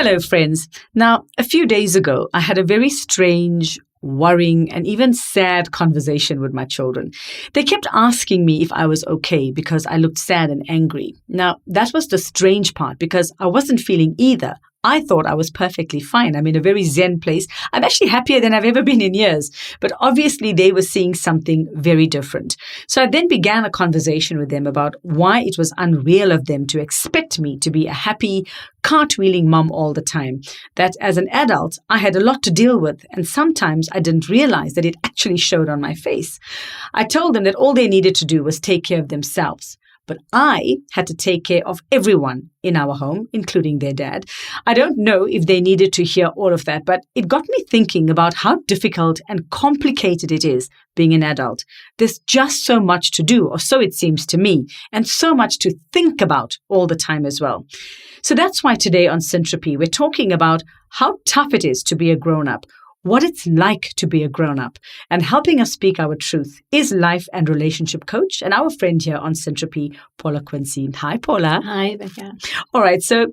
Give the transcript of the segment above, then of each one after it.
Hello, friends. Now, a few days ago, I had a very strange, worrying, and even sad conversation with my children. They kept asking me if I was okay because I looked sad and angry. Now, that was the strange part because I wasn't feeling either. I thought I was perfectly fine. I'm in a very zen place. I'm actually happier than I've ever been in years. But obviously, they were seeing something very different. So I then began a conversation with them about why it was unreal of them to expect me to be a happy, cartwheeling mom all the time. That as an adult, I had a lot to deal with. And sometimes I didn't realize that it actually showed on my face. I told them that all they needed to do was take care of themselves. But I had to take care of everyone in our home, including their dad. I don't know if they needed to hear all of that, but it got me thinking about how difficult and complicated it is being an adult. There's just so much to do, or so it seems to me, and so much to think about all the time as well. So that's why today on Syntropy, we're talking about how tough it is to be a grown-up, what it's like to be a grown-up, and helping us speak our truth is life and relationship coach and our friend here on Syntropy, Paula Quincy. Hi, Paula. Hi, Becca. All right. So,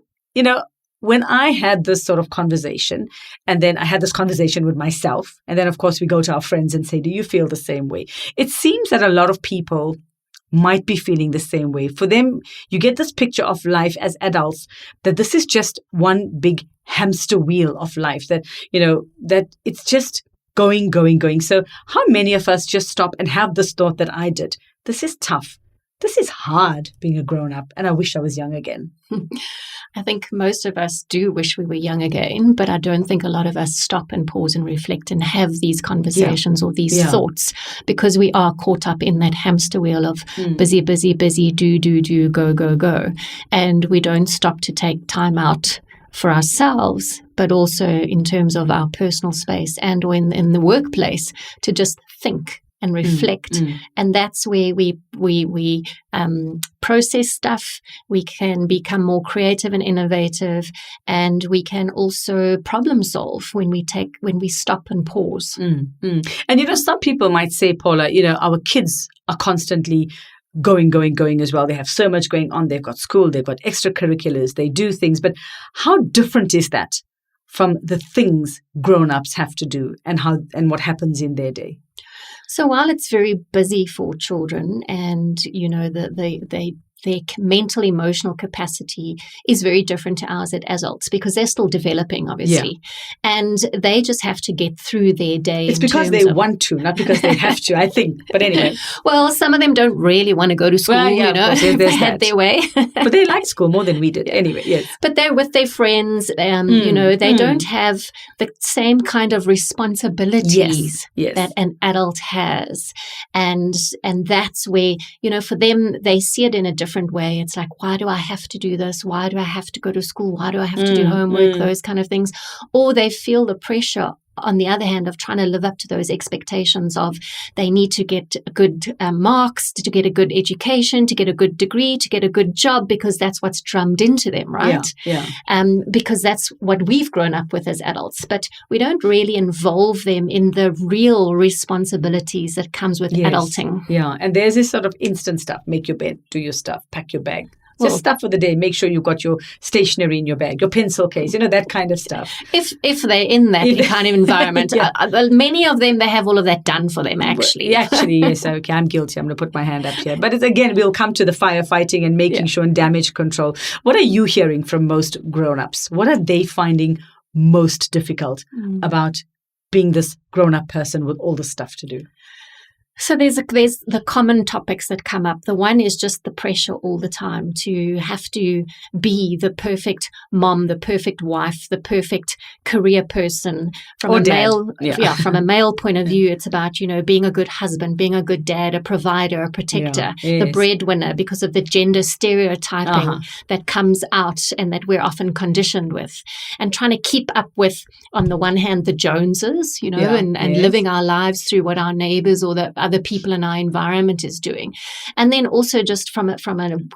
when I had this sort of conversation, and then I had this conversation with myself, and then, of course, we go to our friends and say, do you feel the same way? It seems that a lot of people might be feeling the same way. For them, you get this picture of life as adults, that this is just one big hamster wheel of life, that it's just going. So how many of us just stop and have this thought that I did? This is tough. This is hard being a grown-up, and I wish I was young again. I think most of us do wish we were young again, but I don't think a lot of us stop and pause and reflect and have these conversations or these thoughts, because we are caught up in that hamster wheel of busy, do, go. And we don't stop to take time out for ourselves, but also in terms of our personal space and or in the workplace to just think and reflect. And that's where we process stuff. We can become more creative and innovative, and we can also problem solve when we stop and pause. And some people might say, Paula, our kids are constantly going as well. They have so much going on. They've got school, they've got extracurriculars, they do things. But how different is that from the things grown-ups have to do and what happens in their day? So while it's very busy for children, and their mental, emotional capacity is very different to ours as adults, because they're still developing, obviously. And they just have to get through their day. It's because they want to, not because they have to, I think. But anyway. Well, some of them don't really want to go to school, they had their way. But they like school more than we did. Anyway, yes. But they're with their friends, they don't have the same kind of responsibilities that an adult has. And that's where, for them, they see it in a different way. It's like, why do I have to do this? Why do I have to go to school? Why do I have to do homework? Those kind of things. Or they feel the pressure, on the other hand, of trying to live up to those expectations of they need to get good marks, to get a good education, to get a good degree, to get a good job, because that's what's drummed into them, right? Yeah. Because that's what we've grown up with as adults. But we don't really involve them in the real responsibilities that comes with adulting. Yeah, and there's this sort of instant stuff. Make your bed, do your stuff, pack your bag. Just stuff for the day. Make sure you've got your stationery in your bag, your pencil case, that kind of stuff. If they're in that kind of environment, many of them, they have all of that done for them, actually. Actually, yes. Okay, I'm guilty. I'm going to put my hand up here. But we'll come to the firefighting and making sure and damage control. What are you hearing from most grown-ups? What are they finding most difficult about being this grown-up person with all the stuff to do? So there's the common topics that come up. The one is just the pressure all the time to have to be the perfect mom, the perfect wife, the perfect career person. From a male point of view, it's about, being a good husband, being a good dad, a provider, a protector, the breadwinner, because of the gender stereotyping that comes out and that we're often conditioned with. And trying to keep up with, on the one hand, the Joneses, and living our lives through what our neighbors or the other people in our environment is doing. And then also just from a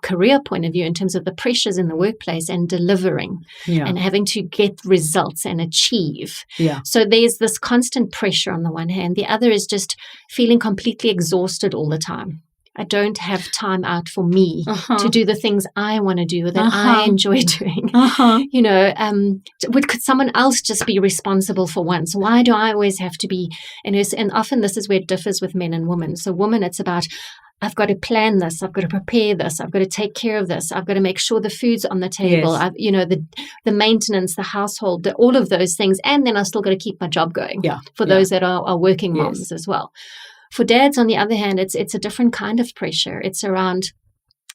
career point of view, in terms of the pressures in the workplace and delivering and having to get results and achieve. Yeah. So there's this constant pressure on the one hand. The other is just feeling completely exhausted all the time. I don't have time out for me Uh-huh. to do the things I want to do or that I enjoy doing. Uh-huh. Could someone else just be responsible for once? Why do I always have to be? And often this is where it differs with men and women. So women, it's about, I've got to plan this. I've got to prepare this. I've got to take care of this. I've got to make sure the food's on the table. Yes. The maintenance, the household, all of those things. And then I've still got to keep my job going for those that are working moms as well. For dads, on the other hand, it's a different kind of pressure. It's around,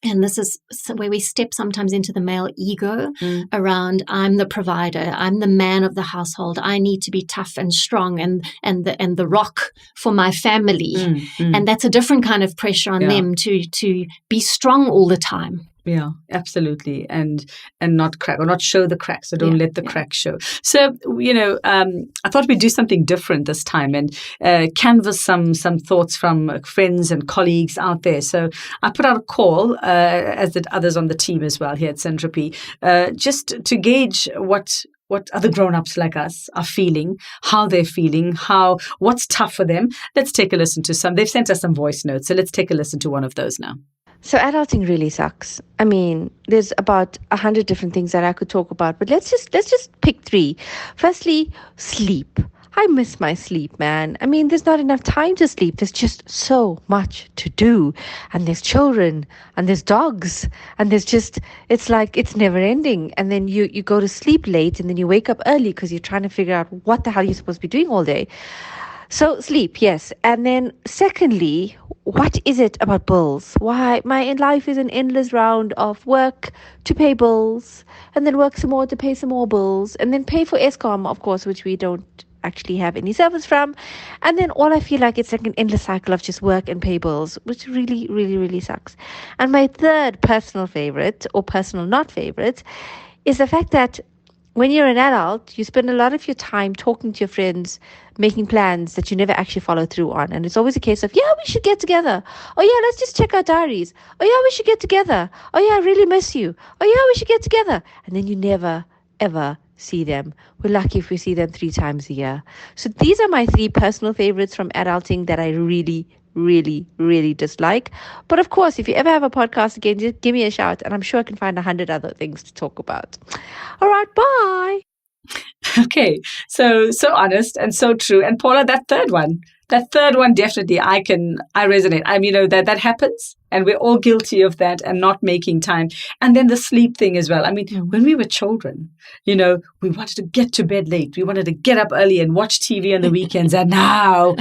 and this is where we step sometimes into the male ego around, I'm the provider, I'm the man of the household, I need to be tough and strong and the rock for my family. And that's a different kind of pressure on them to be strong all the time. Yeah, absolutely. And not crack or not show the cracks. So don't let the cracks show. So, I thought we'd do something different this time and canvass some thoughts from friends and colleagues out there. So I put out a call, as did others on the team as well here at Centropy, just to gauge what other grown-ups like us are feeling, how they're feeling, what's tough for them. Let's take a listen to some. They've sent us some voice notes. So let's take a listen to one of those now. So adulting really sucks. I mean, there's about 100 different things that I could talk about, but let's just pick 3. Firstly, sleep. I miss my sleep, man. I mean, there's not enough time to sleep. There's just so much to do. And there's children, and there's dogs, and it's like it's never ending. And then you go to sleep late, and then you wake up early because you're trying to figure out what the hell you're supposed to be doing all day. So sleep, yes. And then secondly, what is it about bills? Why my life is an endless round of work to pay bills, and then work some more to pay some more bills, and then pay for Eskom, of course, which we don't actually have any service from. And then all I feel like it's like an endless cycle of just work and pay bills, which really, really, really sucks. And my third personal favorite, or personal not favorite, is the fact that when you're an adult, you spend a lot of your time talking to your friends, making plans that you never actually follow through on. And it's always a case of, yeah, we should get together. Oh, yeah, let's just check our diaries. Oh, yeah, we should get together. Oh, yeah, I really miss you. Oh, yeah, we should get together. And then you never, ever see them. We're lucky if we see them 3 times a year. So these are my 3 personal favorites from adulting that I really, really, really dislike. But of course, if you ever have a podcast again, just give me a shout, and I'm sure I can find 100 other things to talk about. All right, bye. Okay, so honest and so true. And Paula, that third one definitely I resonate. I mean, that happens, and we're all guilty of that and not making time. And then the sleep thing as well. I mean, when we were children, we wanted to get to bed late. We wanted to get up early and watch TV on the weekends. And now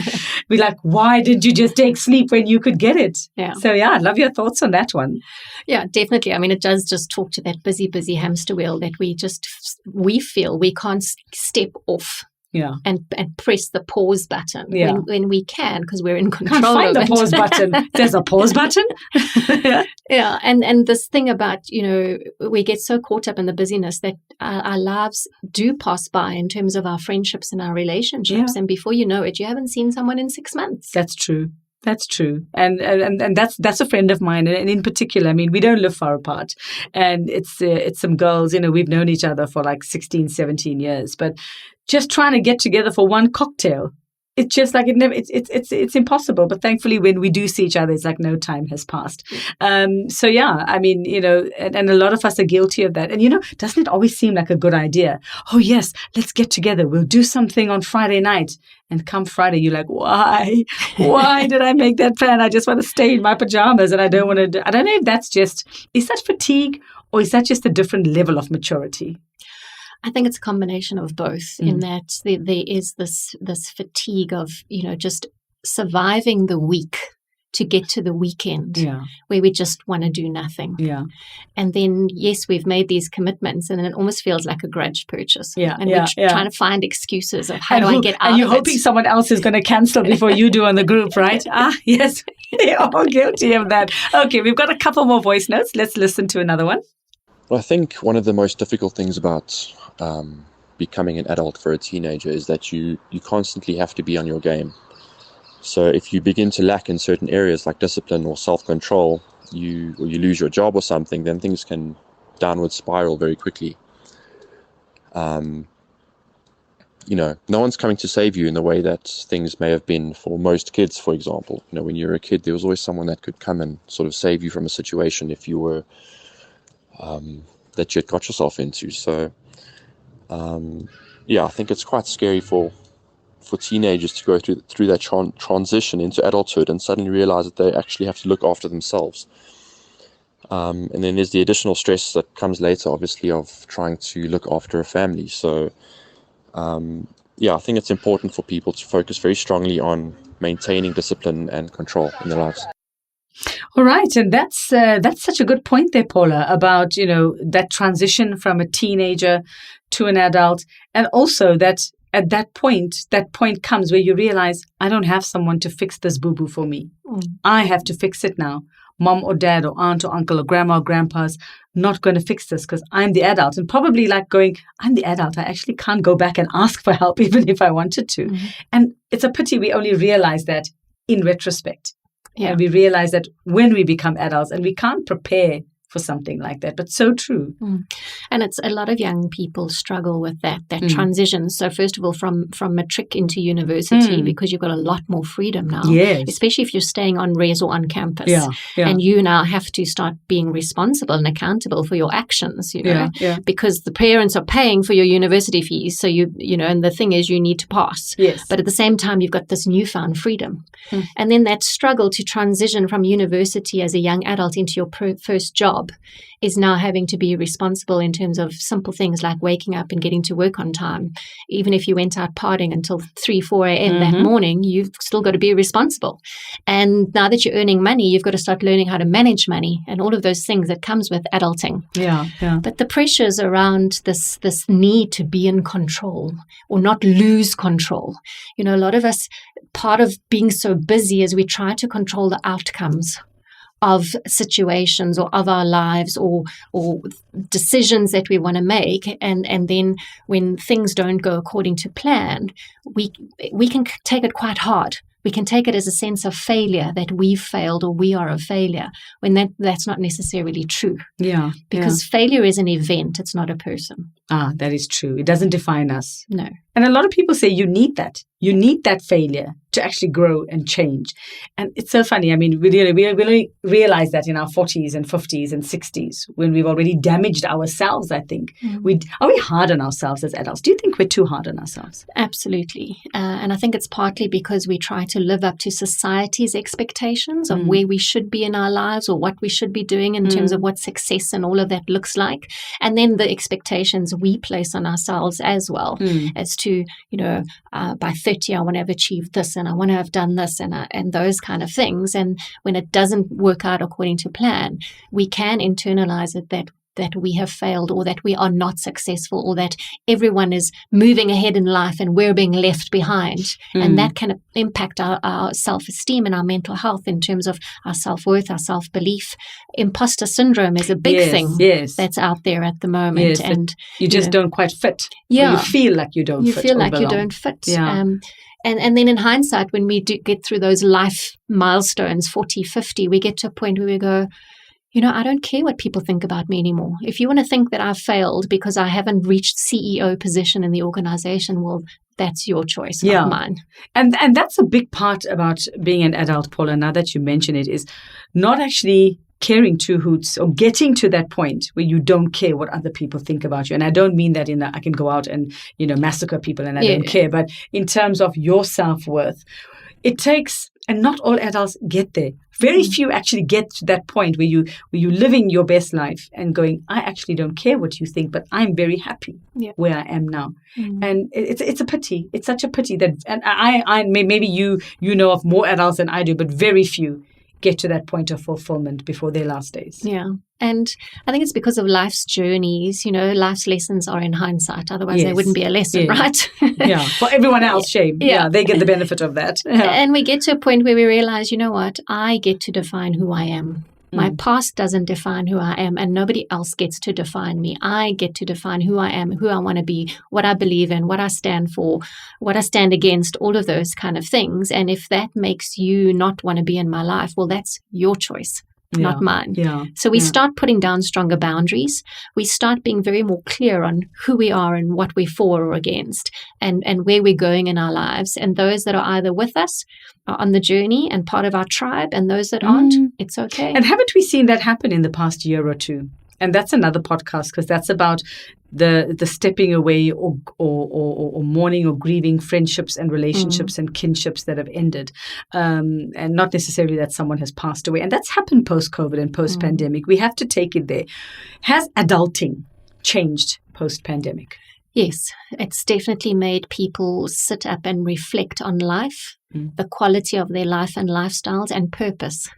we're like, why didn't you just take sleep when you could get it? Yeah. So I love your thoughts on that one. Yeah, definitely. I mean, it does just talk to that busy hamster wheel that we feel we can't step off. Yeah. And press the pause button when we can, because we're in control Can't find of the pause button. There's a pause button. Yeah. And this thing about, we get so caught up in the busyness that our lives do pass by in terms of our friendships and our relationships. Yeah. And before you know it, you haven't seen someone in 6 months. That's true. That's true. And that's a friend of mine. And in particular, I mean, we don't live far apart. And it's some girls, we've known each other for like 16, 17 years. But just trying to get together for one cocktail, it's just like it's impossible. But thankfully, when we do see each other, it's like no time has passed. I mean, and a lot of us are guilty of that. And, doesn't it always seem like a good idea? Oh, yes, let's get together. We'll do something on Friday night. And come Friday, you're like, why? Why did I make that plan? I just want to stay in my pajamas, and I don't want to I don't know if is that fatigue, or is that just a different level of maturity? I think it's a combination of both, in that there is this fatigue of, just surviving the week to get to the weekend where we just want to do nothing. Yeah. And then, yes, we've made these commitments, and it almost feels like a grudge purchase. Yeah. And we're trying to find excuses of how do I get out of it. And you're hoping someone else is going to cancel before you do on the group, right? Yes. We're all guilty of that. Okay, we've got a couple more voice notes. Let's listen to another one. Well, I think one of the most difficult things about becoming an adult for a teenager is that you constantly have to be on your game. So if you begin to lack in certain areas like discipline or self-control, or you lose your job or something, then things can downward spiral very quickly. no one's coming to save you in the way that things may have been for most kids, for example. When you were a kid, there was always someone that could come and sort of save you from a situation if you were, that you had got yourself into. So, I think it's quite scary for teenagers to go through that transition into adulthood and suddenly realize that they actually have to look after themselves. And then there's the additional stress that comes later, obviously, of trying to look after a family. So, I think it's important for people to focus very strongly on maintaining discipline and control in their lives. All right, and that's such a good point there, Paula, about that transition from a teenager to an adult, and also that at that point comes where you realize, I don't have someone to fix this boo-boo for me. I have to fix it now. Mom or dad or aunt or uncle or grandma or grandpa's not going to fix this because I'm the adult. And probably like going, I'm the adult. I actually can't go back and ask for help even if I wanted to. Mm-hmm. And it's a pity we only realize that in retrospect. Yeah. And we realize that when we become adults, and we can't prepare for something like that, but so true. And it's a lot of young people struggle with that transition. So first of all, from matric into university, because you've got a lot more freedom now, especially if you're staying on res or on campus, and you now have to start being responsible and accountable for your actions, because the parents are paying for your university fees. So and the thing is, you need to pass. Yes. But at the same time, you've got this newfound freedom. And then that struggle to transition from university as a young adult into your first job is now having to be responsible in terms of simple things like waking up and getting to work on time. Even if you went out partying until 3, 4 a.m. that morning, you've still got to be responsible. And now that you're earning money, you've got to start learning how to manage money and all of those things that comes with adulting. Yeah. But the pressures around this need to be in control or not lose control. A lot of us, part of being so busy is we try to control the outcomes of situations or of our lives or decisions that we want to make, and then when things don't go according to plan, we can take it quite hard. We can take it as a sense of failure, that we've failed or we are a failure, when that's not necessarily true. Yeah. Because failure is an event, it's not a person. That is true. It doesn't define us. No. And a lot of people say you need that. You need that failure to actually grow and change. And it's so funny. I mean, we really realize that in our 40s and 50s and 60s when we've already damaged ourselves, I think. Are we hard on ourselves as adults? Do you think we're too hard on ourselves? Absolutely. And I think it's partly because we try to live up to society's expectations of where we should be in our lives or what we should be doing in terms of what success and all of that looks like. And then the expectations we place on ourselves as well as to, by 30, I want to have achieved this and I want to have done this and those kind of things. And when it doesn't work out according to plan, we can internalize it that we have failed or that we are not successful or that everyone is moving ahead in life and we're being left behind. And that can impact our self-esteem and our mental health in terms of our self-worth, our self-belief. Imposter syndrome is a big thing that's out there at the moment. Yes, and you just don't quite fit. Yeah. You feel like you don't fit. You feel like you don't fit. Yeah. And then in hindsight, when we do get through those life milestones, 40, 50, we get to a point where we go, I don't care what people think about me anymore. If you want to think that I've failed because I haven't reached CEO position in the organization, well, that's your choice, not mine. And that's a big part about being an adult, Paula, now that you mention it, is not actually caring two hoots or getting to that point where you don't care what other people think about you. And I don't mean that I can go out and, massacre people and I don't care. But in terms of your self-worth, it takes, and not all adults get there. Very few actually get to that point where you're living your best life and going, I actually don't care what you think, but I'm very happy where I am now. And it's a pity. It's such a pity that, and I maybe you know of more adults than I do, but very few get to that point of fulfillment before their last days. Yeah. And I think it's because of life's journeys. Life's lessons are in hindsight. Otherwise, they wouldn't be a lesson, right? Yeah. For everyone else, shame. Yeah. They get the benefit of that. Yeah. And we get to a point where we realize, you know what? I get to define who I am. My past doesn't define who I am, and nobody else gets to define me. I get to define who I am, who I want to be, what I believe in, what I stand for, what I stand against, all of those kind of things. And if that makes you not want to be in my life, well, that's your choice. not mine. Yeah. So we start putting down stronger boundaries. We start being very more clear on who we are and what we're for or against, and where we're going in our lives. And those that are either with us are on the journey and part of our tribe, and those that aren't, it's okay. And haven't we seen that happen in the past year or two? And that's another podcast, because that's about the stepping away or mourning or grieving friendships and relationships and kinships that have ended, and not necessarily that someone has passed away. And that's happened post-COVID and post-pandemic. We have to take it there. Has adulting changed post-pandemic? Yes, it's definitely made people sit up and reflect on life, the quality of their life and lifestyles, and purpose.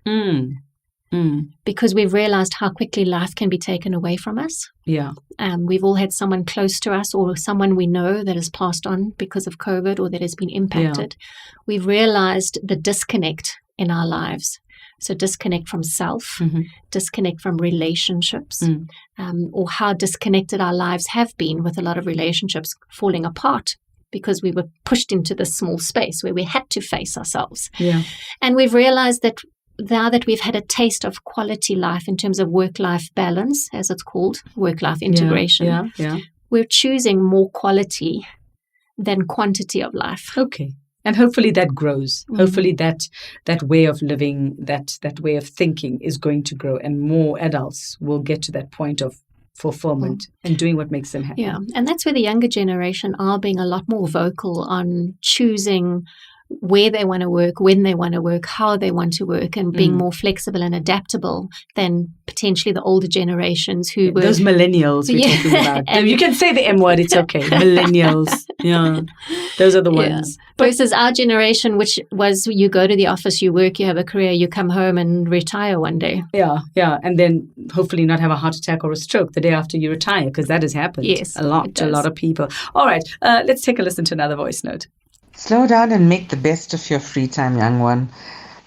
Because we've realized how quickly life can be taken away from us. Yeah. We've all had someone close to us or someone we know that has passed on because of COVID or that has been impacted. Yeah. We've realized the disconnect in our lives. So disconnect from self, disconnect from relationships, or how disconnected our lives have been, with a lot of relationships falling apart because we were pushed into this small space where we had to face ourselves. Yeah. And we've realized that now that we've had a taste of quality life in terms of work-life balance, as it's called, work-life integration, we're choosing more quality than quantity of life. Okay. And hopefully that grows. Hopefully that way of living, that way of thinking is going to grow, and more adults will get to that point of fulfillment and doing what makes them happy. Yeah. And that's where the younger generation are being a lot more vocal on choosing where they want to work, when they want to work, how they want to work, and being more flexible and adaptable than potentially the older generations who were... Those millennials we're talking about. And you can say the M word, it's okay. Millennials. Yeah. Those are the ones. Versus our generation, which was you go to the office, you work, you have a career, you come home and retire one day. Yeah, yeah. And then hopefully not have a heart attack or a stroke the day after you retire, because that has happened a lot to a lot of people. All right. Let's take a listen to another voice note. Slow down and make the best of your free time, young one.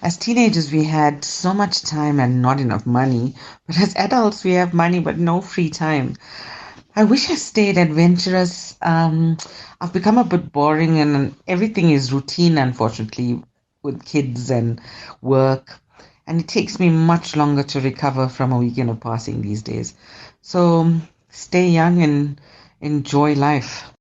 As teenagers, we had so much time and not enough money. But as adults, we have money but no free time. I wish I stayed adventurous. I've become a bit boring and everything is routine, unfortunately, with kids and work. And it takes me much longer to recover from a weekend of passing these days. So stay young and enjoy life.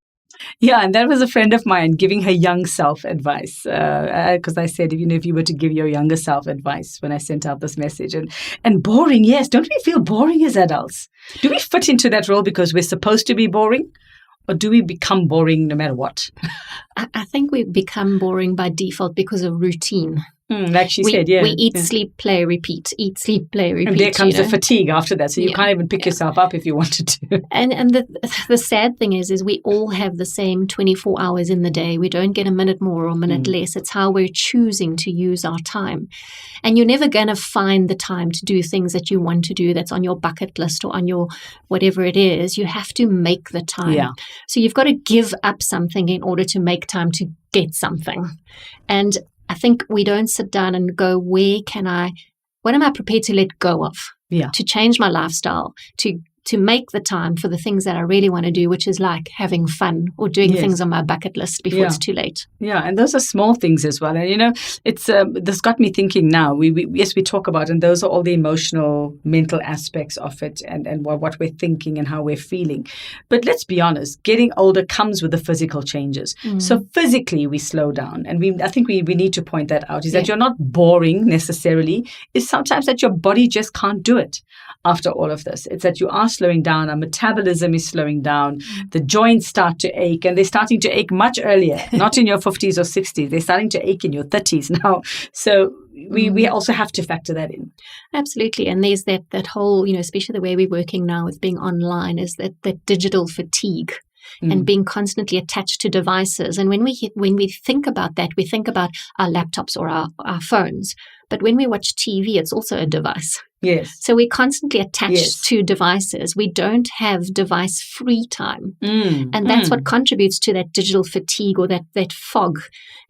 Yeah, and that was a friend of mine giving her young self advice, because I said, if you were to give your younger self advice when I sent out this message. And boring, yes. Don't we feel boring as adults? Do we fit into that role because we're supposed to be boring? Or do we become boring no matter what? I think we become boring by default because of routine. Like she said, yeah. We eat, sleep, play, repeat. Eat, sleep, play, repeat. And there comes the fatigue after that. So you can't even pick yourself up if you wanted to. And the sad thing is we all have the same 24 hours in the day. We don't get a minute more or a minute less. It's how we're choosing to use our time. And you're never going to find the time to do things that you want to do that's on your bucket list or on your whatever it is. You have to make the time. Yeah. So you've got to give up something in order to make time to get something. And I think we don't sit down and go, what am I prepared to let go of? Yeah. To change my lifestyle, to make the time for the things that I really want to do, which is like having fun or doing things on my bucket list before it's too late. Yeah, and those are small things as well. And, it's this got me thinking now. We talk about, and those are all the emotional, mental aspects of it and what we're thinking and how we're feeling. But let's be honest, getting older comes with the physical changes. So physically, we slow down. And I think we need to point that out, is that you're not boring necessarily. It's sometimes that your body just can't do it after all of this. It's that you are slowing down. Our metabolism is slowing down. The joints start to ache, and they're starting to ache much earlier, not in your 50s or 60s. They're starting to ache in your 30s now. So we also have to factor that in. Absolutely. And there's that whole, especially the way we're working now with being online, is that digital fatigue. And being constantly attached to devices. And when we think about that, we think about our laptops or our phones. But when we watch TV, it's also a device. Yes. So we're constantly attached to devices. We don't have device-free time. And that's what contributes to that digital fatigue or that fog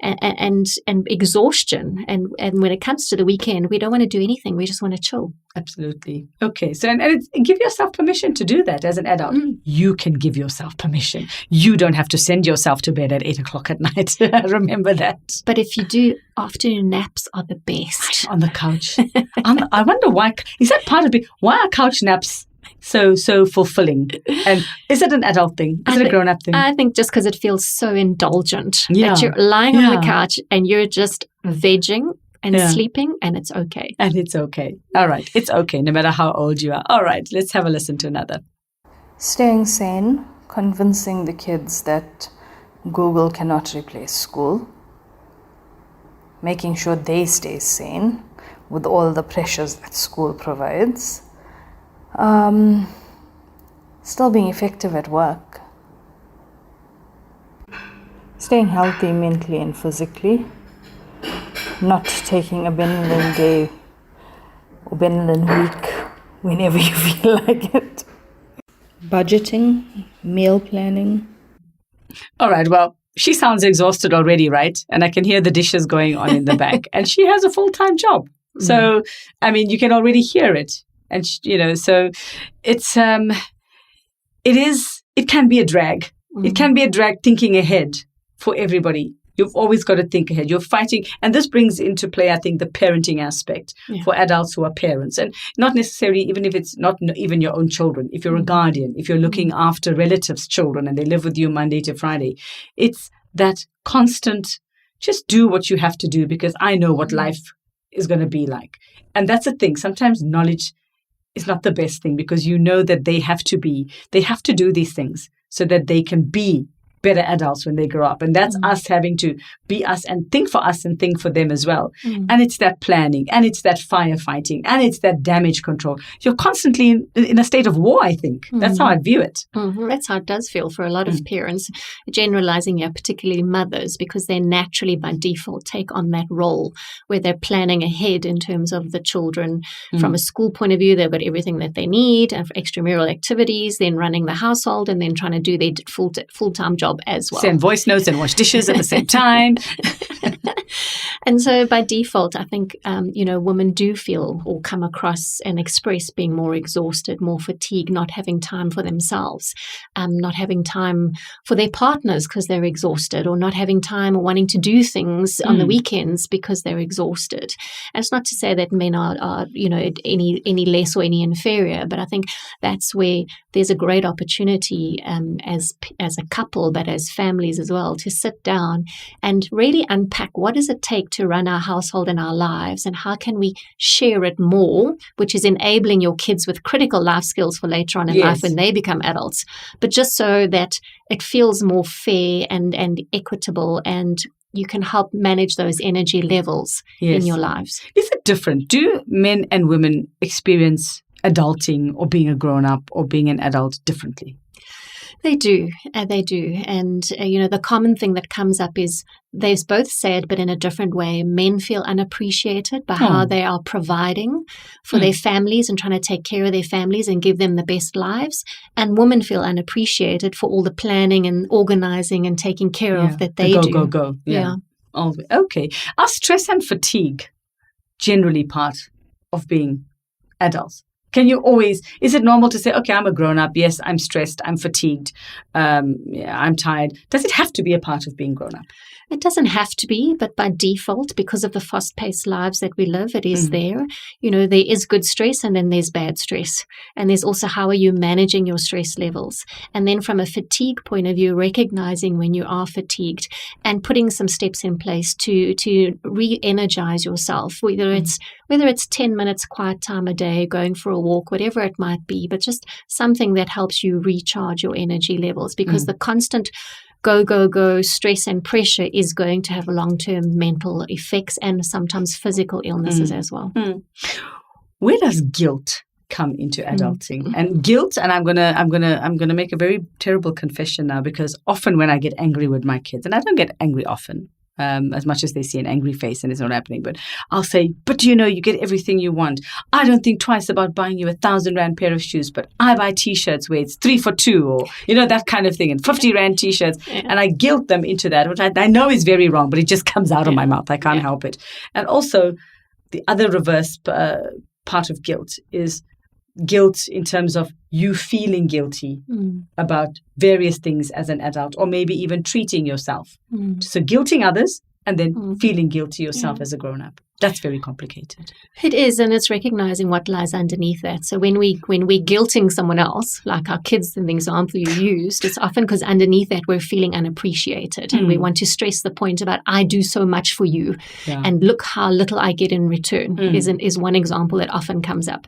and exhaustion. And when it comes to the weekend, we don't want to do anything. We just want to chill. Absolutely. Okay. So and give yourself permission to do that as an adult. You can give yourself permission. You don't have to send yourself to bed at 8:00 at night. Remember that. But if you do afternoon naps are the best. On the couch. I wonder why. Is that part of it? Why are couch naps so fulfilling? And is it an adult thing? Is it a grown-up thing? I think just because it feels so indulgent Yeah. that you're lying on the Yeah. couch and you're just vegging and Yeah. sleeping, and it's okay. And it's okay. All right. It's okay, no matter how old you are. All right. Let's have a listen to another. Staying sane, convincing the kids that Google cannot replace school, making sure they stay sane with all the pressures that school provides, still being effective at work, staying healthy mentally and physically, not taking a Benylin day or Benylin week whenever you feel like it. Budgeting, meal planning. All right. Well, she sounds exhausted already, right? And I can hear the dishes going on in the back. And she has a full-time job. So, I mean, you can already hear it. And, so it's, it can be a drag. It can be a drag thinking ahead for everybody. You've always got to think ahead. You're fighting. And this brings into play, I think, the parenting aspect for adults who are parents. And not necessarily, even if it's not even your own children, if you're a guardian, if you're looking after relatives' children and they live with you Monday to Friday, it's that constant, just do what you have to do because I know what life is going to be like. And that's the thing. Sometimes knowledge is not the best thing because you know that they have to do these things so that they can be better adults when they grow up. And that's us having to be us and think for us and think for them as well. And it's that planning and it's that firefighting and it's that damage control. You're constantly in a state of war, I think. That's how I view it. That's how it does feel for a lot of parents, generalizing here, particularly mothers, because they naturally by default take on that role where they're planning ahead in terms of the children. From a school point of view, they've got everything that they need and for extramural activities, then running the household and then trying to do their full-time job as well. Send voice notes and wash dishes at the same time. And so by default, I think, women do feel or come across and express being more exhausted, more fatigued, not having time for themselves, not having time for their partners because they're exhausted, or not having time or wanting to do things on the weekends because they're exhausted. And it's not to say that men are any less or any inferior, but I think that's where there's a great opportunity as a couple, but as families as well, to sit down and really unpack what does it take to run our household and our lives, and how can we share it more, which is enabling your kids with critical life skills for later on in life when they become adults, but just so that it feels more fair and equitable, and you can help manage those energy levels in your lives. Is it different? Do men and women experience adulting or being a grown-up or being an adult differently? They do. And, the common thing that comes up is they've both said, but in a different way, men feel unappreciated by how they are providing for their families and trying to take care of their families and give them the best lives. And women feel unappreciated for all the planning and organizing and taking care of that they do. Go. Yeah. Okay. Are stress and fatigue generally part of being adults? Is it normal to say, okay, I'm a grown-up, yes, I'm stressed, I'm fatigued, I'm tired. Does it have to be a part of being grown-up? It doesn't have to be, but by default, because of the fast-paced lives that we live, it is there. There is good stress and then there's bad stress. And there's also how are you managing your stress levels? And then from a fatigue point of view, recognizing when you are fatigued and putting some steps in place to re-energize yourself, whether it's 10 minutes quiet time a day, going for a walk, whatever it might be, but just something that helps you recharge your energy levels, because the constant go, stress and pressure is going to have long-term mental effects and sometimes physical illnesses as well. Where does guilt come into adulting? And guilt, and I'm gonna make a very terrible confession now, because often when I get angry with my kids, and I don't get angry often, as much as they see an angry face and it's not happening, but I'll say, but you get everything you want. I don't think twice about buying you 1,000 Rand pair of shoes, but I buy t-shirts where it's 3 for 2, or, that kind of thing, and 50 Rand t-shirts. And I guilt them into that, which I know is very wrong, but it just comes out of my mouth. I can't help it. And also the other reverse part of guilt is guilt in terms of you feeling guilty about various things as an adult, or maybe even treating yourself. So guilting others and then feeling guilty yourself as a grown-up. That's very complicated. It is, and it's recognizing what lies underneath that. So when we're guilting someone else, like our kids in the example you used, it's often because underneath that we're feeling unappreciated, and we want to stress the point about I do so much for you, and look how little I get in return. Is one example that often comes up.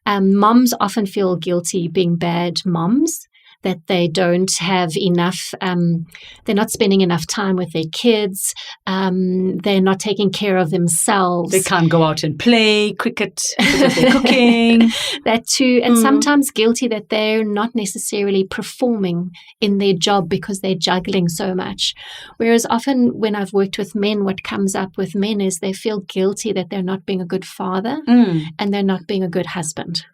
Moms often feel guilty being bad moms, that they don't have enough, they're not spending enough time with their kids, they're not taking care of themselves. They can't go out and play cricket because they're cooking. That too. And sometimes guilty that they're not necessarily performing in their job because they're juggling so much. Whereas often when I've worked with men, what comes up with men is they feel guilty that they're not being a good father and they're not being a good husband.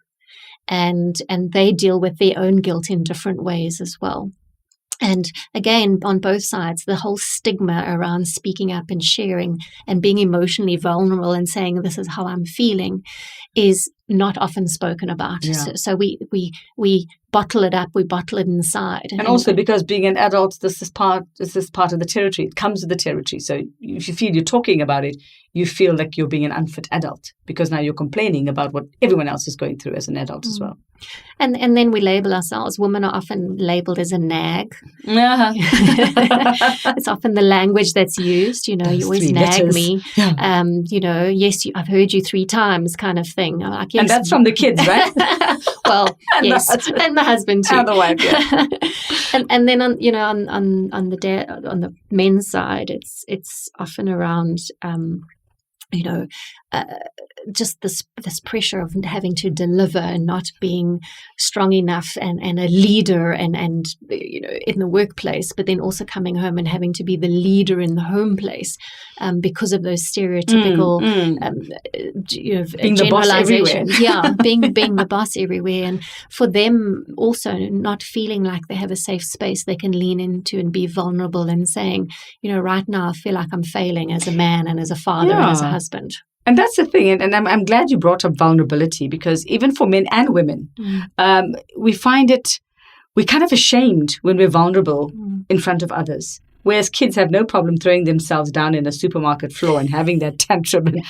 And they deal with their own guilt in different ways as well. And again, on both sides, the whole stigma around speaking up and sharing and being emotionally vulnerable and saying, this is how I'm feeling, is not often spoken about. Yeah. So we bottle it up, we bottle it inside. And also because being an adult, this is part of the territory. It comes with the territory. So if you feel you're talking about it, you feel like you're being an unfit adult because now you're complaining about what everyone else is going through as an adult as well. And then we label ourselves. Women are often labeled as a nag. It's often the language that's used. You Those you always 3 nag letters. me. Yeah. Yes, I've heard you 3 times, kind of thing. I'm like, yes. And that's from the kids, right? Well, And yes, the husband. and the husband too. And the wife, yeah. and then on the men's side, it's often around just this pressure of having to deliver and not being strong enough and a leader and in the workplace, but then also coming home and having to be the leader in the home place because of those stereotypical being the boss everywhere. Yeah, being the boss everywhere. And for them also not feeling like they have a safe space they can lean into and be vulnerable and saying, right now I feel like I'm failing as a man and as a father and as a husband. And that's the thing. And I'm glad you brought up vulnerability, because even for men and women, we find we're kind of ashamed when we're vulnerable in front of others. Whereas kids have no problem throwing themselves down in a supermarket floor and having that tantrum and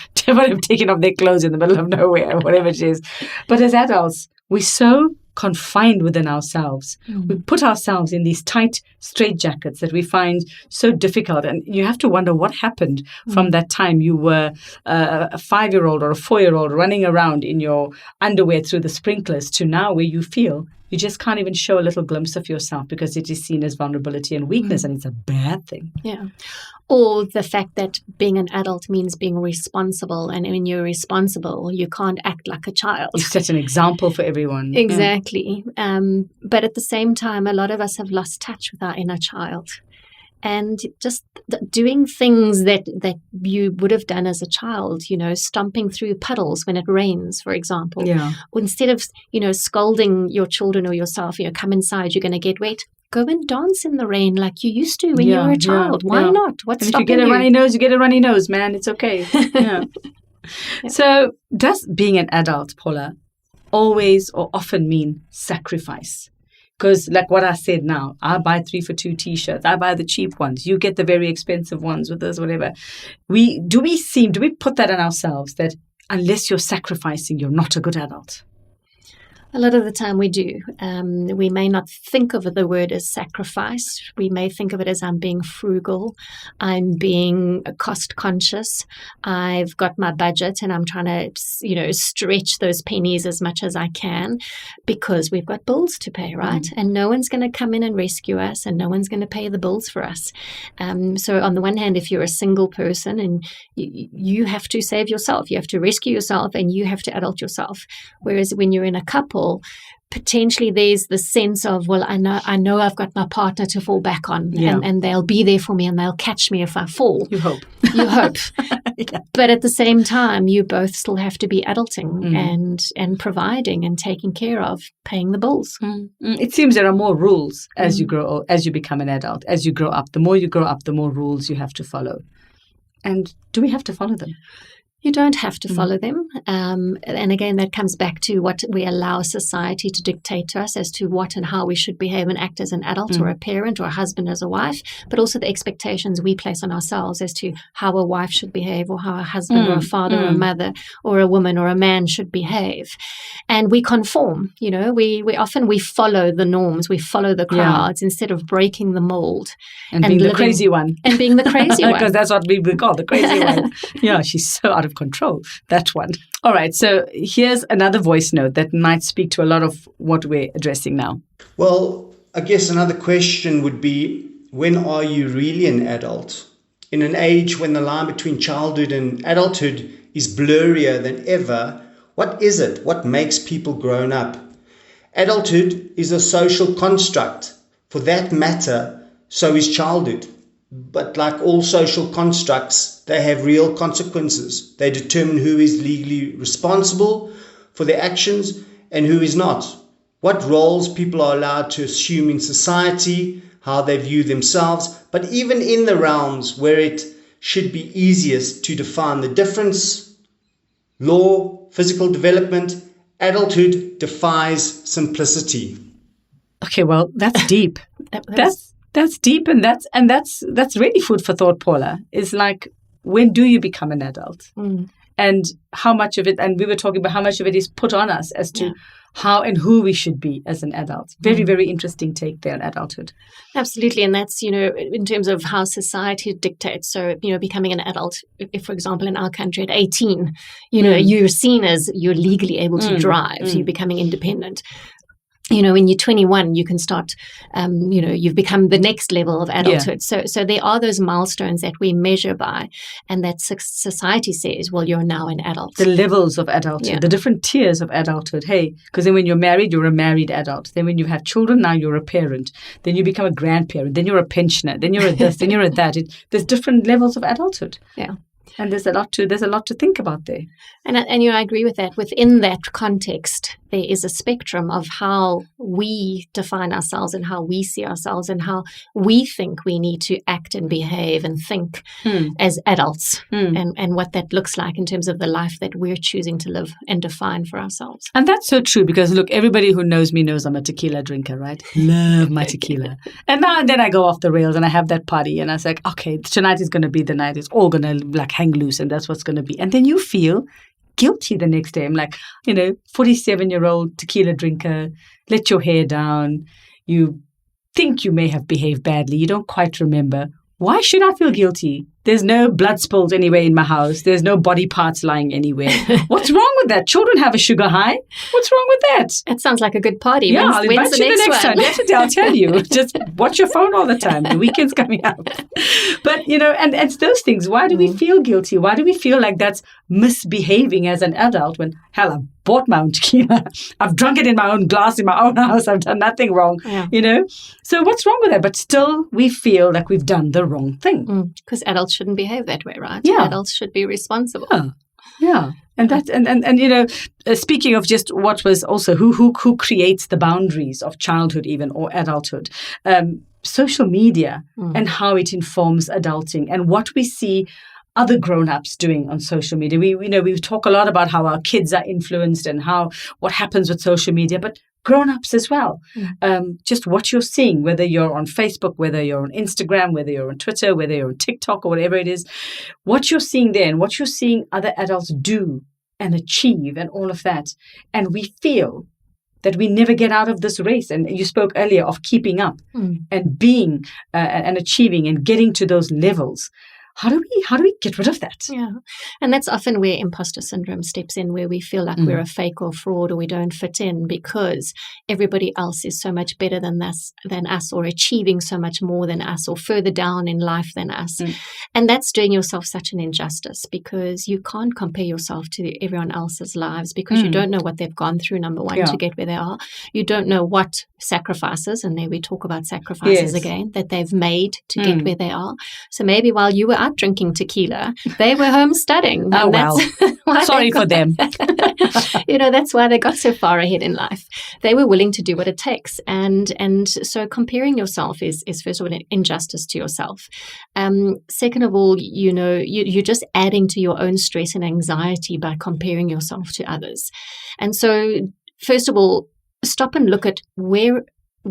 taking off their clothes in the middle of nowhere or whatever it is. But as adults, we're so confined within ourselves. We put ourselves in these tight straitjackets that we find so difficult. And you have to wonder what happened from that time you were a 5-year-old or a 4-year-old running around in your underwear through the sprinklers to now where you feel you just can't even show a little glimpse of yourself because it is seen as vulnerability and weakness, and it's a bad thing. Yeah. Or the fact that being an adult means being responsible, and when you're responsible, you can't act like a child. You set an example for everyone. Exactly. But at the same time, a lot of us have lost touch with our inner child. And just doing things that you would have done as a child, stomping through puddles when it rains, for example. Yeah. Instead of, scolding your children or yourself, come inside, you're going to get wet. Go and dance in the rain like you used to when you were a child. Why not? What's stopping you? If you get a runny nose, you get a runny nose, man. It's okay. Yeah. So does being an adult, Paula, always or often mean sacrifice? Because like what I said now, I buy 3 for 2 T-shirts. I buy the cheap ones. You get the very expensive ones with us, whatever. Do we put that on ourselves that unless you're sacrificing, you're not a good adult? A lot of the time we do. We may not think of the word as sacrifice. We may think of it as I'm being frugal. I'm being cost conscious. I've got my budget and I'm trying to, stretch those pennies as much as I can because we've got bills to pay, right? And no one's going to come in and rescue us and no one's going to pay the bills for us. So on the one hand, if you're a single person and you have to save yourself, you have to rescue yourself and you have to adult yourself. Whereas when you're in a couple, potentially there's the sense of, well, I know I've got my partner to fall back on and they'll be there for me and they'll catch me if I fall. You hope. Yeah. But at the same time, you both still have to be adulting and providing and taking care of, paying the bills. It seems there are more rules as you grow, as you become an adult, as you grow up. The more you grow up, the more rules you have to follow. And do we have to follow them? You don't have to follow them. And again, that comes back to what we allow society to dictate to us as to what and how we should behave and act as an adult or a parent or a husband as a wife, but also the expectations we place on ourselves as to how a wife should behave or how a husband or a father or a mother or a woman or a man should behave. And we conform, we often follow the norms, we follow the crowds instead of breaking the mold. And being the crazy one. And being the crazy one. Because that's what we call the crazy one. Yeah, she's so out of control, that one. All right, so here's another voice note that might speak to a lot of what we're addressing now. Well, I guess another question would be, when are you really an adult? In an age when the line between childhood and adulthood is blurrier than ever, what is it? What makes people grown up? Adulthood is a social construct. For that matter, so is childhood. But like all social constructs, they have real consequences. They determine who is legally responsible for their actions and who is not. What roles people are allowed to assume in society, how they view themselves, but even in the realms where it should be easiest to define the difference, law, physical development, adulthood defies simplicity. Okay, well, that's deep. That's deep, and that's really food for thought, Paula. It's like, when do you become an adult? And how much of it, and we were talking about how much of it is put on us as to how and who we should be as an adult. Very, very interesting take there on adulthood. Absolutely. And that's, in terms of how society dictates. So, becoming an adult, if, for example, in our country at 18, you're seen as you're legally able to drive, so you're becoming independent. When you're 21, you can start, you've become the next level of adulthood. Yeah. So there are those milestones that we measure by, and that society says, well, you're now an adult. The levels of adulthood, the different tiers of adulthood. Hey, because then when you're married, you're a married adult. Then when you have children, now you're a parent. Then you become a grandparent. Then you're a pensioner. Then you're a this. Then you're a that. There's different levels of adulthood. Yeah. And there's a lot to think about there. And I agree with that. Within that context, there is a spectrum of how we define ourselves and how we see ourselves and how we think we need to act and behave and think as adults and what that looks like in terms of the life that we're choosing to live and define for ourselves. And that's so true, because look, everybody who knows me knows I'm a tequila drinker, right? Love my tequila. And now and then I go off the rails and I have that party and I was like, okay, tonight is going to be the night. It's all going to hang loose, and that's what's going to be. And then you feel guilty the next day. I'm like, 47-year-old tequila drinker, let your hair down. You think you may have behaved badly. You don't quite remember. Why should I feel guilty? There's no blood spilled anywhere in my house. There's no body parts lying anywhere. What's wrong with that? Children have a sugar high. What's wrong with that? It sounds like a good party. Yeah, I'll invite you the next time. Definitely, I'll tell you. Just watch your phone all the time. The weekend's coming up. But, and it's those things. Why do we feel guilty? Why do we feel like that's misbehaving as an adult when, hell, I've bought my own tequila. I've drunk it in my own glass in my own house. I've done nothing wrong, So what's wrong with that? But still, we feel like we've done the wrong thing. Because adults shouldn't behave that way, right? Yeah. Adults should be responsible. Yeah. And that, and speaking of just what was also who creates the boundaries of childhood even or adulthood, social media and how it informs adulting and what we see other grown-ups doing on social media. We talk a lot about how our kids are influenced and what happens with social media, but grown-ups as well. Just what you're seeing, whether you're on Facebook, whether you're on Instagram, whether you're on Twitter, whether you're on TikTok or whatever it is, what you're seeing there and what you're seeing other adults do and achieve and all of that. And we feel that we never get out of this race. And you spoke earlier of keeping up and being and achieving and getting to those levels. How do we get rid of that? Yeah. And that's often where imposter syndrome steps in, where we feel like we're a fake or fraud or we don't fit in because everybody else is so much better than us or achieving so much more than us or further down in life than us. And that's doing yourself such an injustice because you can't compare yourself to everyone else's lives because you don't know what they've gone through, number one, to get where they are. You don't know what sacrifices, and there we talk about sacrifices again, that they've made to get where they are. So maybe while you were out drinking tequila. They were home studying. Oh, well. Sorry for them. That's why they got so far ahead in life. They were willing to do what it takes. And so comparing yourself is first of all an injustice to yourself. Second of all, you're just adding to your own stress and anxiety by comparing yourself to others. And so, first of all, stop and look at where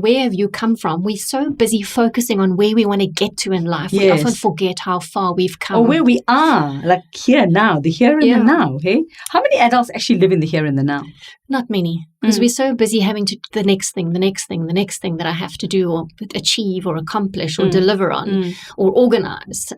have you come from? We're so busy focusing on where we want to get to in life. Yes. We often forget how far we've come. Or where we are, like here now, the here and the now. Hey, how many adults actually live in the here and the now? Not many, because we're so busy having to the next thing that I have to do or achieve or accomplish or deliver on or organize.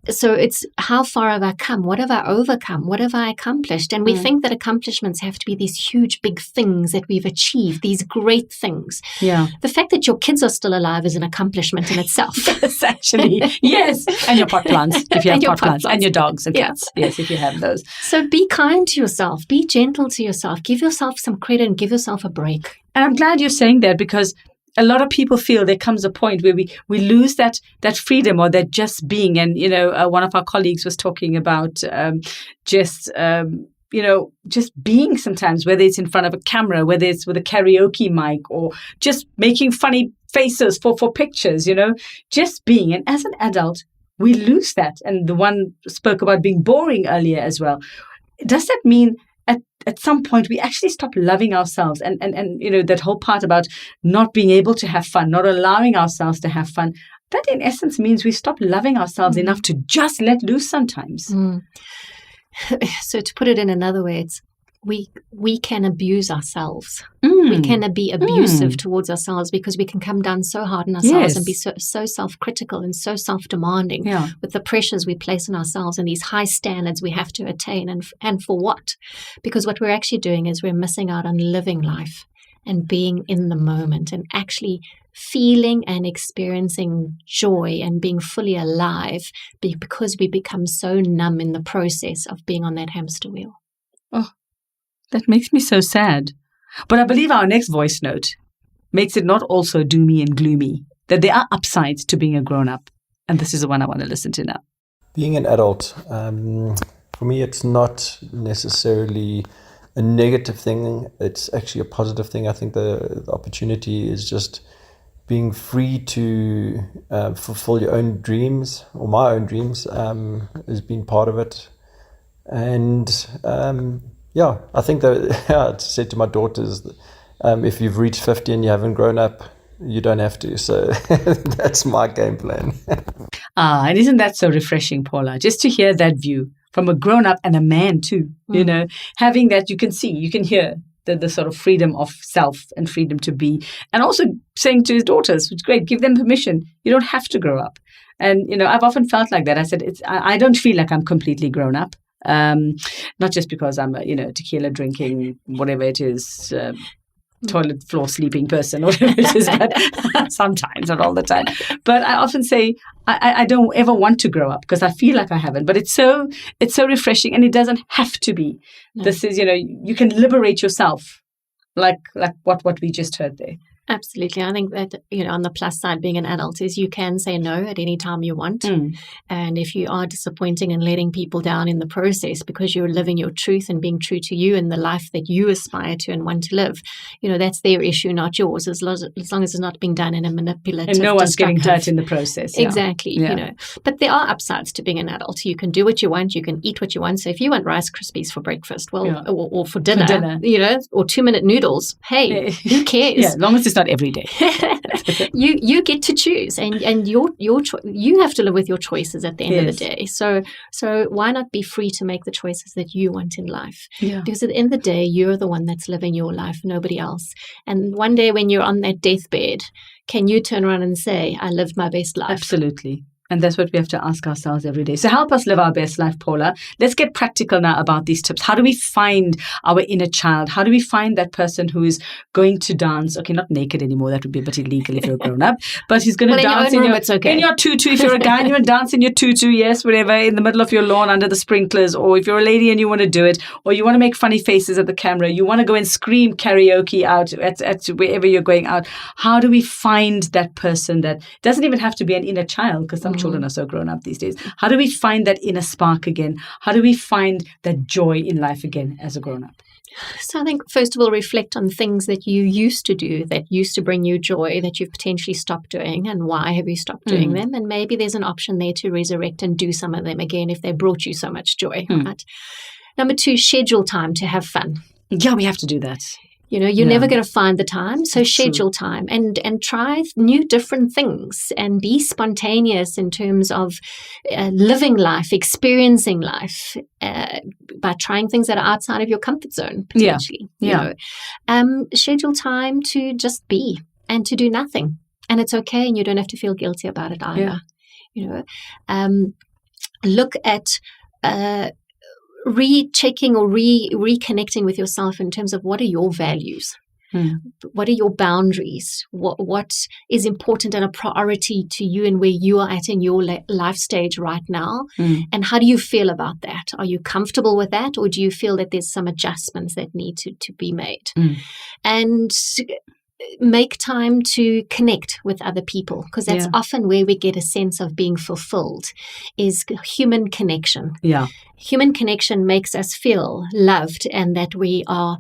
So it's how far have I come? What have I overcome? What have I accomplished? And we think that accomplishments have to be these huge, big things that we've achieved, these great things. Yeah. The fact that your kids are still alive is an accomplishment in itself. Yes, actually. Yes. And your pot plants, if you have pot plants. And your dogs and cats. Yes, if you have those. So be kind to yourself. Be gentle to yourself. Give yourself some credit and give yourself a break. And I'm glad you're saying that, because a lot of people feel there comes a point where we lose that freedom or that just being. And, one of our colleagues was talking about just being sometimes, whether it's in front of a camera, whether it's with a karaoke mic or just making funny faces for pictures, just being. And as an adult, we lose that. And the one spoke about being boring earlier as well. Does that mean at some point we actually stop loving ourselves and that whole part about not being able to have fun, not allowing ourselves to have fun, that in essence means we stop loving ourselves enough to just let loose sometimes. So to put it in another way, it's we can abuse ourselves. We can be abusive towards ourselves because we can come down so hard on ourselves and be so self-critical and so self-demanding with the pressures we place on ourselves and these high standards we have to attain. And for what? Because what we're actually doing is we're missing out on living life and being in the moment and actually feeling and experiencing joy and being fully alive because we become so numb in the process of being on that hamster wheel. Oh, that makes me so sad. But I believe our next voice note makes it not also doomy and gloomy, that there are upsides to being a grown-up. And this is the one I want to listen to now. Being an adult, for me, it's not necessarily a negative thing. It's actually a positive thing. I think the opportunity is just being free to fulfill your own dreams, or my own dreams, has been part of it. And I think that I said to my daughters, if you've reached 50 and you haven't grown up, you don't have to. So that's my game plan. And isn't that so refreshing, Paula? Just to hear that view from a grown-up and a man too, having that you can see, you can hear the sort of freedom of self and freedom to be. And also saying to his daughters, which is great, give them permission. You don't have to grow up. And, I've often felt like that. I said, I don't feel like I'm completely grown up. Not just because I'm a, tequila drinking, whatever it is, toilet floor sleeping person, whatever it is, but sometimes, not all the time. But I often say I don't ever want to grow up because I feel like I haven't. But it's so refreshing, and it doesn't have to be. No. This is, you can liberate yourself, like what we just heard there. Absolutely. I think that, on the plus side, being an adult is you can say no at any time you want. And if you are disappointing and letting people down in the process because you're living your truth and being true to you and the life that you aspire to and want to live, that's their issue, not yours, as long as it's not being done in a manipulative, and no one's getting hurt in the process. Exactly. But there are upsides to being an adult. You can do what you want. You can eat what you want. So if you want Rice Krispies for breakfast, or for dinner, or 2-minute noodles, hey, who cares? Yeah, as long as it's not every day. You get to choose, and you have to live with your choices at the end of the day. So why not be free to make the choices that you want in life? Yeah. Because at the end of the day, you're the one that's living your life, nobody else. And one day when you're on that deathbed, can you turn around and say, I lived my best life? Absolutely. And that's what we have to ask ourselves every day. So help us live our best life, Paula. Let's get practical now about these tips. How do we find our inner child? How do we find that person who is going to dance? Okay, not naked anymore. That would be a bit illegal if you're a grown-up. But he's going to dance in your tutu. If you're a guy and you want to dance in your tutu, yes, whatever, in the middle of your lawn under the sprinklers. Or if you're a lady and you want to do it. Or you want to make funny faces at the camera. You want to go and scream karaoke out at wherever you're going out. How do we find that person that doesn't even have to be an inner child? Because children are so grown up these days. How do we find that inner spark again? How do we find that joy in life again as a grown up? So I think, first of all, reflect on things that you used to do that used to bring you joy that you've potentially stopped doing, and why have you stopped doing them? And maybe there's an option there to resurrect and do some of them again if they brought you so much joy. Right? Number 2, schedule time to have fun. Yeah, we have to do that. You know, you're never going to find the time, so schedule time and try new different things and be spontaneous in terms of living life, experiencing life by trying things that are outside of your comfort zone, potentially. You know. Schedule time to just be and to do nothing. And it's okay, and you don't have to feel guilty about it either. You know, look at rechecking or reconnecting with yourself in terms of what are your values, what are your boundaries, what is important and a priority to you and where you are at in your life stage right now, and how do you feel about that? Are you comfortable with that, or do you feel that there's some adjustments that need to be made? And make time to connect with other people, because that's often where we get a sense of being fulfilled, is human connection. Human connection makes us feel loved, and that we are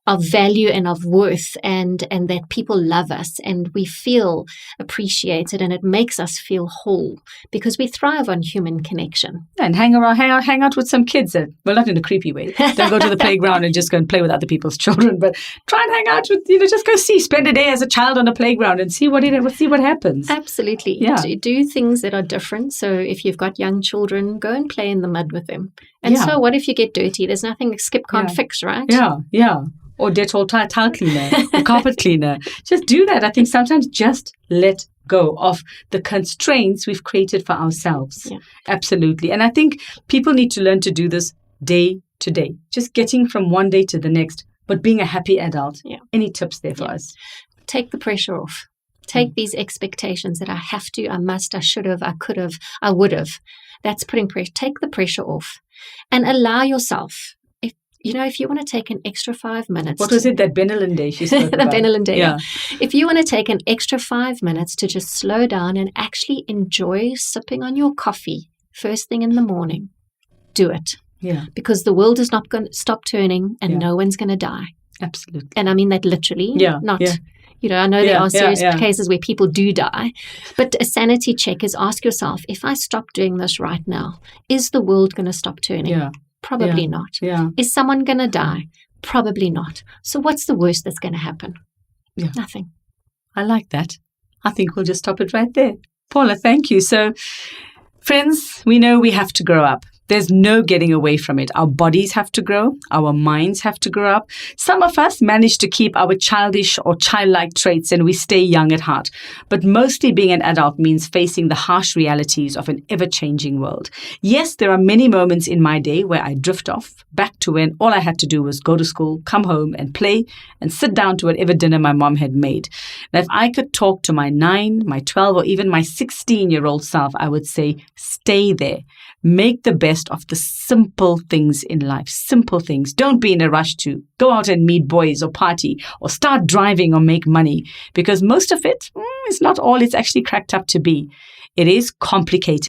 of value and of worth, and that people love us and we feel appreciated, and it makes us feel whole because we thrive on human connection. And hang out with some kids. Well, not in a creepy way. Don't go to the playground and just go and play with other people's children, but try and hang out with, just go spend a day as a child on a playground and see what happens. Absolutely. Do things that are different. So if you've got young children, go and play in the mud with them. And so what if you get dirty? There's nothing Skip can't fix, right? Yeah. Or Dettol tile cleaner, or carpet cleaner. Just do that. I think sometimes just let go of the constraints we've created for ourselves. Absolutely. And I think people need to learn to do this day to day, just getting from one day to the next, but being a happy adult. Any tips there for us? Take the pressure off. Take these expectations that I have to, I must, I should have, I could have, I would have. That's putting pressure. Take the pressure off and allow yourself. If you want to take an extra 5 minutes. What was it, that Benelin Day she spoke about? The Benelin Day. Yeah. If you want to take an extra 5 minutes to just slow down and actually enjoy sipping on your coffee first thing in the morning, do it. Because the world is not going to stop turning, and no one's going to die. Absolutely. And I mean that literally. I know there are serious cases where people do die, but a sanity check is ask yourself, if I stop doing this right now, is the world going to stop turning? Probably not. Is someone going to die? Probably not. So what's the worst that's going to happen? Nothing. I like that. I think we'll just stop it right there. Paula, thank you. So, friends, we know we have to grow up. There's no getting away from it. Our bodies have to grow. Our minds have to grow up. Some of us manage to keep our childish or childlike traits and we stay young at heart. But mostly being an adult means facing the harsh realities of an ever-changing world. Yes, there are many moments in my day where I drift off back to when all I had to do was go to school, come home and play and sit down to whatever dinner my mom had made. Now, if I could talk to my 9, my 12 or even my 16-year-old self, I would say, stay there. Make the best of the simple things in life. Simple things. Don't be in a rush to go out and meet boys or party or start driving or make money, because most of it is not all it's actually cracked up to be. It is complicated.